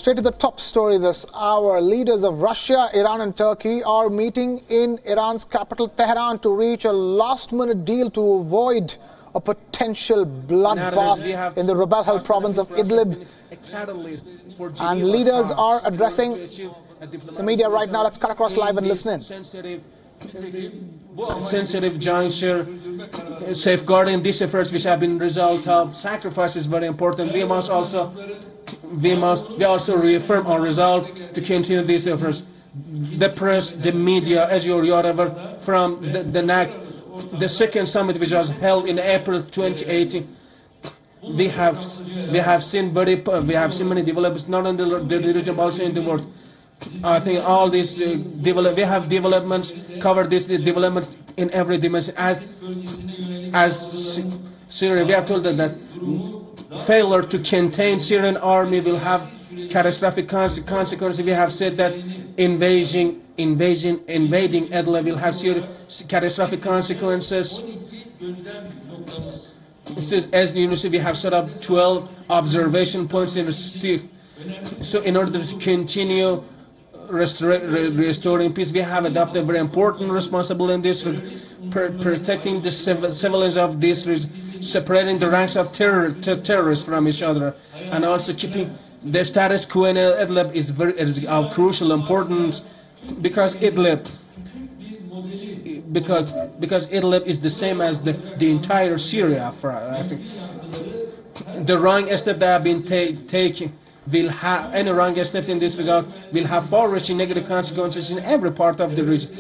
straight to the top story this hour. Leaders of Russia, Iran and Turkey are meeting in Iran's capital Tehran to reach a last-minute deal to avoid a potential bloodbath in the rebel-held province of Idlib. And leaders are addressing the media right now. Let's cut across live and listen in. Sensitive juncture, safeguarding these efforts which have been result of sacrifice is very important. We also reaffirm our resolve to continue these efforts. The press, the media, as you're aware, from the second summit which was held in April 2018, we have seen many developments not in the region but also in the world. I think all these developments cover these developments in every dimension. As Syria, we have told that failure to contain Syrian army will have catastrophic consequences. We have said that invading Idlib will have catastrophic consequences. As you know, we have set up 12 observation points in Syria. So in order to continue restoring peace, we have adopted a very important responsibility in this, protecting the civilians of this region, separating the ranks of terrorists from each other, and also keeping the status quo in Idlib is of crucial importance because Idlib is the same as the entire Syria. I think the wrong step that have been taken will have any wrong steps in this regard will have far-reaching negative consequences in every part of the region.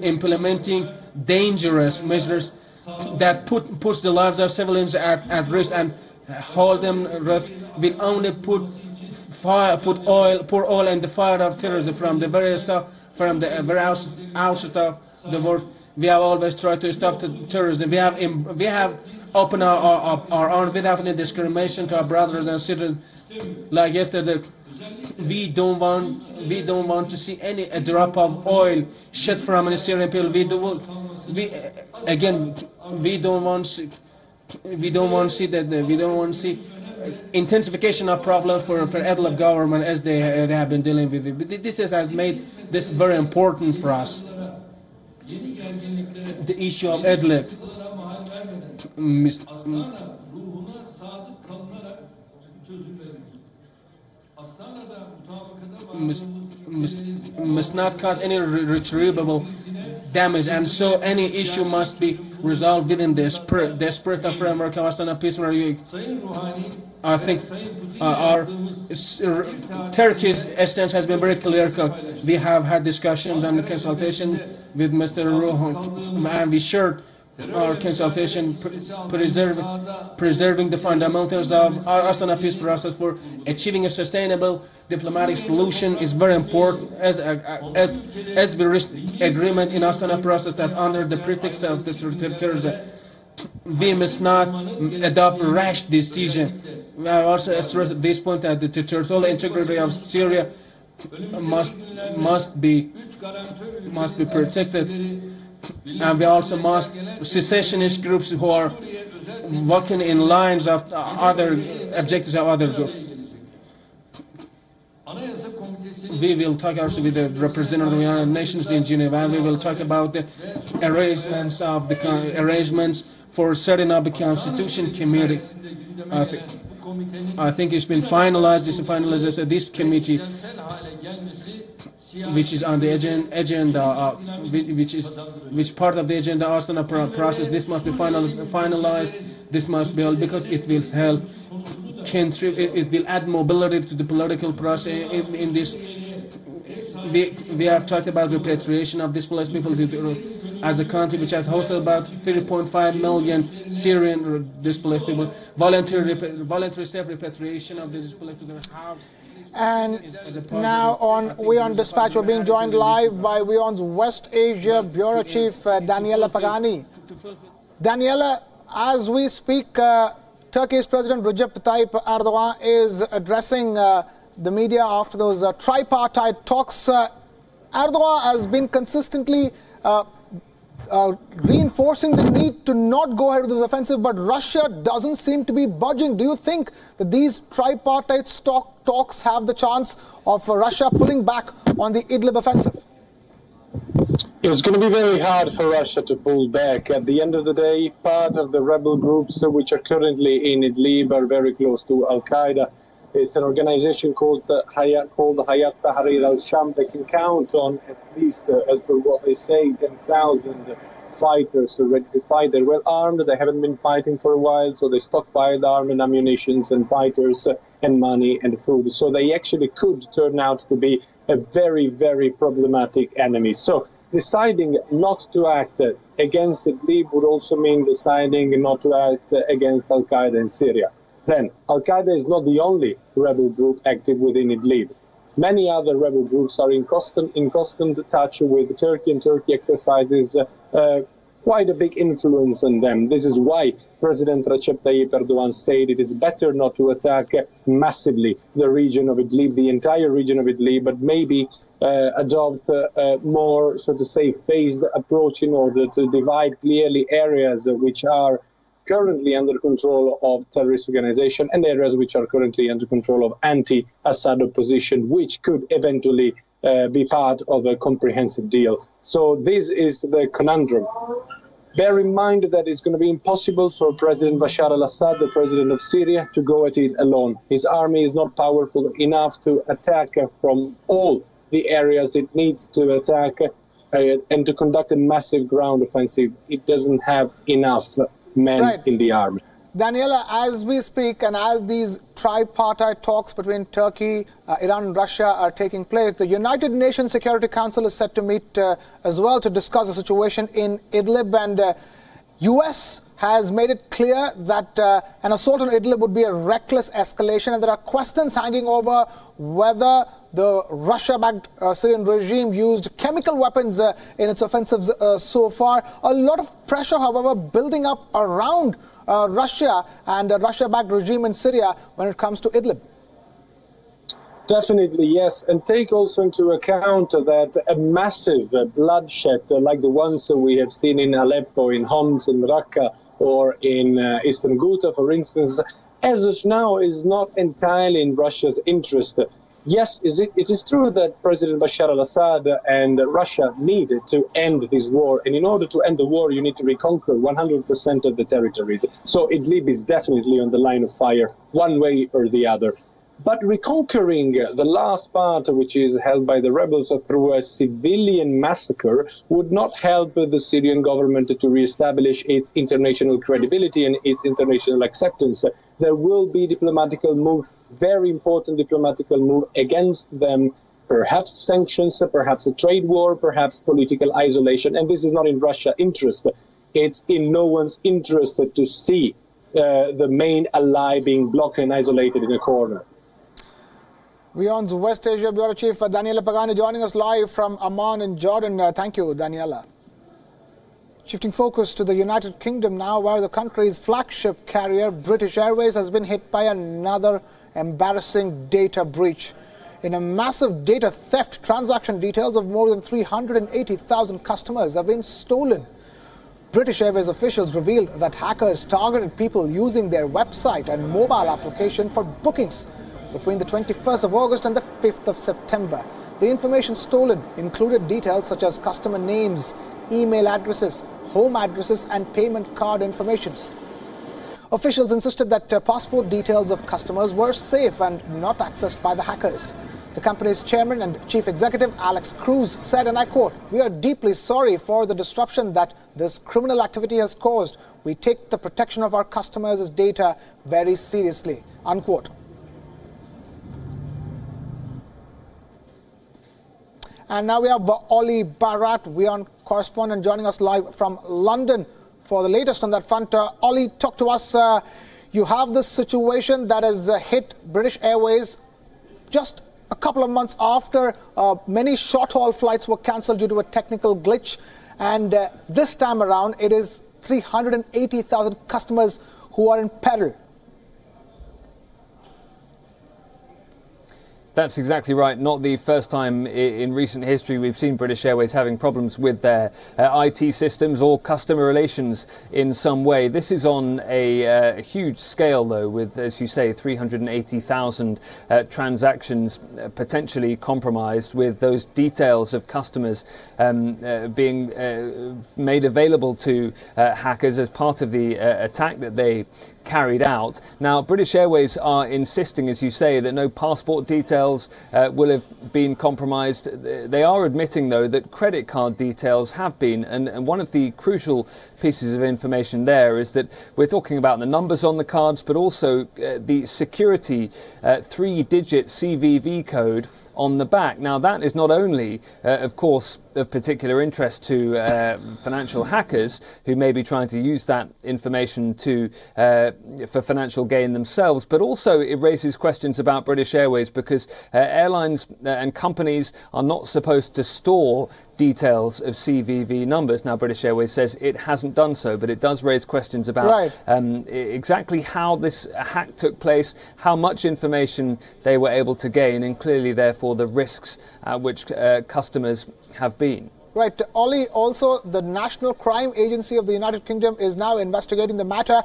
Implementing dangerous measures that puts the lives of civilians at risk and hold them will only pour oil in the fire of terrorism from the very outset of the world. We have always tried to stop the terrorism. We have opened our arms without any discrimination to our brothers and sisters. Like yesterday, we don't want to see a drop of oil shed from an Syrian people. We don't want to see intensification of problem for Idlib government as they have been dealing with it. This has made this very important for us. The issue of Idlib. Must not cause any retrievable damage, and so any issue must be resolved within the spirit of framework of Astana Peace. I think our Turkey's stance has been very clear. We have had discussions and consultation with Mr. Ruhan, and we shared our consultation preserving the fundamentals of Astana peace process for achieving a sustainable diplomatic solution is very important as we reach agreement in Astana process that under the pretext of the terrorism we must not adopt rash decision. I also stress at this point that the territorial integrity of Syria must be protected. And we also must, secessionist groups who are working in lines of other objectives of other groups. We will talk also with the representative of the United Nations in Geneva, and we will talk about the arrangements for setting up a constitution committee. I think it's been finalized. This committee, which is on the agenda, which part of the agenda Astana process. This must be finalized. This must be because it will help contribute. It will add mobility to the political process in this. We have talked about repatriation of displaced people as a country which has hosted about 3.5 million Syrian displaced people. Voluntary safe repatriation of the displaced people to their house. And now on WION Dispatch, we're being joined live by WION's West Asia Bureau Chief Daniela Pagani. Daniela, as we speak, Turkey's President Recep Tayyip Erdogan is addressing the media after those tripartite talks. Erdogan has been consistently reinforcing the need to not go ahead with this offensive, but Russia doesn't seem to be budging. Do you think that these tripartite talks have the chance of Russia pulling back on the Idlib offensive? It's going to be very hard for Russia to pull back. At the end of the day, part of the rebel groups which are currently in Idlib are very close to Al-Qaeda. It's an organization called Hayat Tahrir al-Sham. They can count on at least, as per what they say, 10,000 fighters ready to fight. They're well armed. They haven't been fighting for a while, so they stockpiled arms and ammunition and fighters and money and food. So they actually could turn out to be a very, very problematic enemy. So deciding not to act against Idlib would also mean deciding not to act against Al-Qaeda in Syria. Then, Al-Qaeda is not the only rebel group active within Idlib. Many other rebel groups are in constant touch with Turkey, and Turkey exercises quite a big influence on them. This is why President Recep Tayyip Erdogan said it is better not to attack massively the region of Idlib, the entire region of Idlib, but maybe adopt a more, so to say, phased approach in order to divide clearly areas which are currently under control of terrorist organization and areas which are currently under control of anti-Assad opposition, which could eventually be part of a comprehensive deal. So this is the conundrum. Bear in mind that it's going to be impossible for President Bashar al-Assad, the president of Syria, to go at it alone. His army is not powerful enough to attack from all the areas it needs to attack and to conduct a massive ground offensive. It doesn't have enough men in the army. Daniela, as we speak and as these tripartite talks between Turkey, Iran and Russia are taking place, the United Nations Security Council is set to meet as well to discuss the situation in Idlib, and US has made it clear that an assault on Idlib would be a reckless escalation, and there are questions hanging over whether the Russia-backed Syrian regime used chemical weapons in its offensives so far. A lot of pressure, however, building up around Russia and the Russia-backed regime in Syria when it comes to Idlib. Definitely, yes. And take also into account that a massive bloodshed like the ones we have seen in Aleppo, in Homs, in Raqqa, or in Eastern Ghouta, for instance, as of now is not entirely in Russia's interest. Yes, it is true that President Bashar al-Assad and Russia needed to end this war. And in order to end the war, you need to reconquer 100% of the territories. So Idlib is definitely on the line of fire, one way or the other. But reconquering the last part, which is held by the rebels through a civilian massacre, would not help the Syrian government to reestablish its international credibility and its international acceptance. There will be diplomatical move, very important diplomatical move against them, perhaps sanctions, perhaps a trade war, perhaps political isolation. And this is not in Russia's interest. It's in no one's interest to see the main ally being blocked and isolated in a corner. WION's West Asia Bureau Chief Daniela Pagani joining us live from Amman in Jordan. Thank you, Daniela. Shifting focus to the United Kingdom now, where the country's flagship carrier, British Airways, has been hit by another embarrassing data breach. In a massive data theft, transaction details of more than 380,000 customers have been stolen. British Airways officials revealed that hackers targeted people using their website and mobile application for bookings between the 21st of August and the 5th of September. The information stolen included details such as customer names, email addresses, home addresses and payment card informations. Officials insisted that passport details of customers were safe and not accessed by the hackers. The company's chairman and chief executive, Alex Cruz, said, and I quote, "We are deeply sorry for the disruption that this criminal activity has caused. We take the protection of our customers' data very seriously," unquote. And now we have Oli Bharat, WION correspondent, joining us live from London for the latest on that front. Oli, talk to us. You have this situation that has hit British Airways just a couple of months after many short-haul flights were cancelled due to a technical glitch. And this time around, it is 380,000 customers who are in peril. That's exactly right. Not the first time in recent history we've seen British Airways having problems with their IT systems or customer relations in some way. This is on a huge scale, though, with, as you say, 380,000 transactions potentially compromised, with those details of customers being made available to hackers as part of the attack that they carried out. Now, British Airways are insisting, as you say, that no passport details will have been compromised. They are admitting, though, that credit card details have been, and one of the crucial pieces of information there is that we're talking about the numbers on the cards, but also the security 3-digit CVV code on the back. Now, that is not only, of course, of particular interest to financial hackers who may be trying to use that information for financial gain themselves, but also it raises questions about British Airways, because airlines and companies are not supposed to store details of CVV numbers. Now, British Airways says it hasn't done so, but it does raise questions about exactly how this hack took place, how much information they were able to gain, and clearly, therefore, the risks which customers have been. Right. Ollie, also the National Crime Agency of the United Kingdom is now investigating the matter,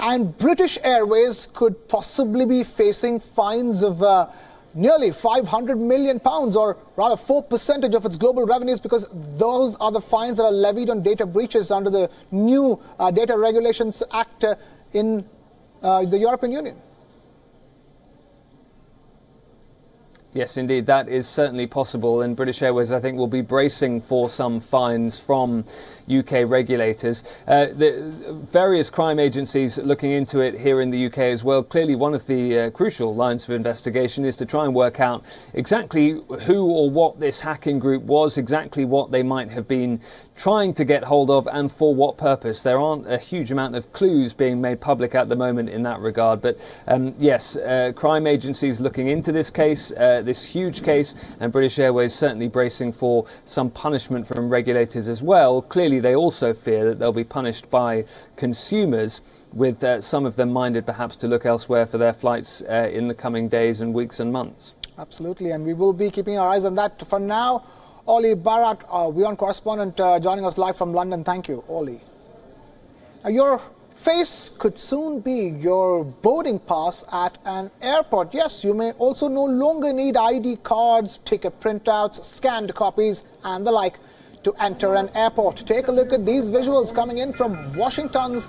and British Airways could possibly be facing fines of nearly £500 million, or rather 4% of its global revenues, because those are the fines that are levied on data breaches under the new Data Regulations Act in the European Union. Yes, indeed, that is certainly possible, and British Airways, I think, will be bracing for some fines from UK regulators. The various crime agencies looking into it here in the UK as well. Clearly, one of the crucial lines of investigation is to try and work out exactly who or what this hacking group was, exactly what they might have been trying to get hold of, and for what purpose. There aren't a huge amount of clues being made public at the moment in that regard, but yes, crime agencies looking into this case, this huge case, and British Airways certainly bracing for some punishment from regulators as well. Clearly, they also fear that they'll be punished by consumers, with some of them minded perhaps to look elsewhere for their flights in the coming days and weeks and months. Absolutely, and we will be keeping our eyes on that. For now, Ollie Bharat, WION correspondent, joining us live from London. Thank you, Ollie. Your face could soon be your boarding pass at an airport. Yes, you may also no longer need ID cards, ticket printouts, scanned copies, and the like to enter an airport. Take a look at these visuals coming in from Washington's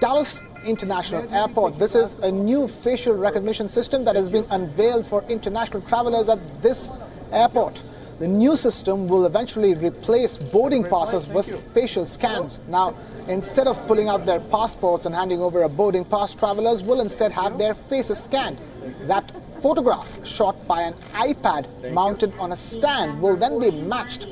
Dallas International Airport. This is a new facial recognition system that has been unveiled for international travelers at this airport. The new system will eventually replace boarding passes with facial scans. Now, instead of pulling out their passports and handing over a boarding pass, travelers will instead have their faces scanned. That photograph, shot by an iPad mounted on a stand, will then be matched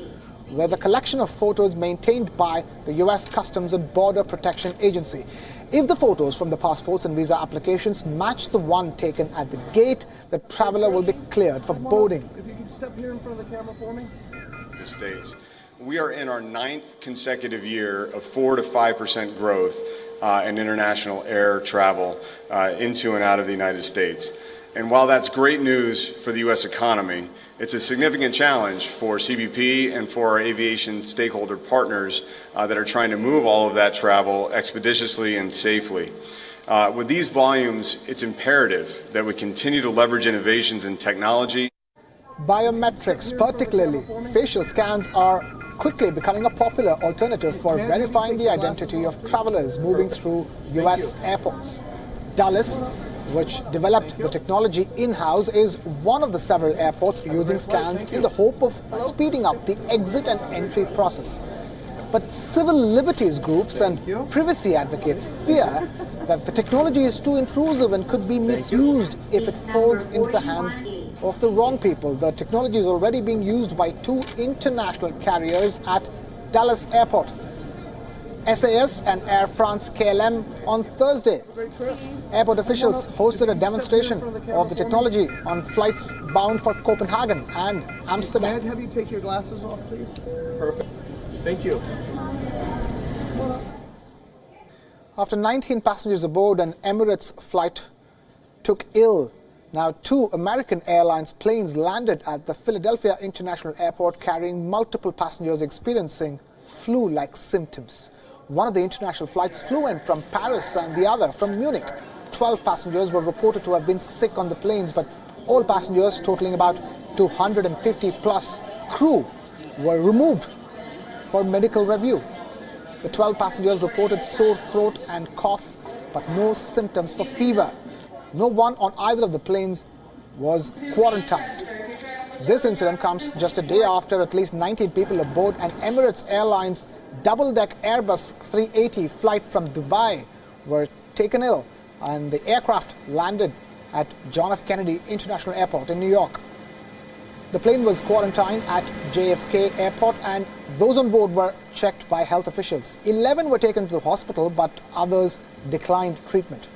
with a collection of photos maintained by the US Customs and Border Protection Agency. If the photos from the passports and visa applications match the one taken at the gate, the traveler will be cleared for boarding. If you could step here in front of the camera for me. The States. We are in our 9th consecutive year of 4 to 5% growth in international air travel into and out of the United States. And while that's great news for the U.S. economy, it's a significant challenge for CBP and for our aviation stakeholder partners that are trying to move all of that travel expeditiously and safely. With these volumes, it's imperative that we continue to leverage innovations in technology. Biometrics, particularly facial scans, are quickly becoming a popular alternative for verifying the identity of travelers moving through U.S. airports. Dallas, which developed the technology in-house, is one of the several airports using scans in the hope of speeding up the exit and entry process. But civil liberties groups and privacy advocates fear that the technology is too intrusive and could be misused if it falls into the hands of the wrong people. The technology is already being used by 2 international carriers at Dallas Airport, SAS and Air France KLM, on Thursday. Airport officials hosted a demonstration of the technology on flights bound for Copenhagen and Amsterdam. May I have you take your glasses off, please? Perfect. Thank you. After 19 passengers aboard an Emirates flight took ill Now, 2 American Airlines planes landed at the Philadelphia International Airport carrying multiple passengers experiencing flu-like symptoms. One of the international flights flew in from Paris and the other from Munich. 12 passengers were reported to have been sick on the planes, but all passengers, totaling about 250 plus crew, were removed for medical review. The 12 passengers reported sore throat and cough, but no symptoms for fever. No one on either of the planes was quarantined. This incident comes just a day after at least 19 people aboard an Emirates Airlines double-deck Airbus 380 flight from Dubai were taken ill, and the aircraft landed at John F. Kennedy International Airport in New York. The plane was quarantined at JFK Airport, and those on board were checked by health officials. 11 were taken to the hospital, but others declined treatment.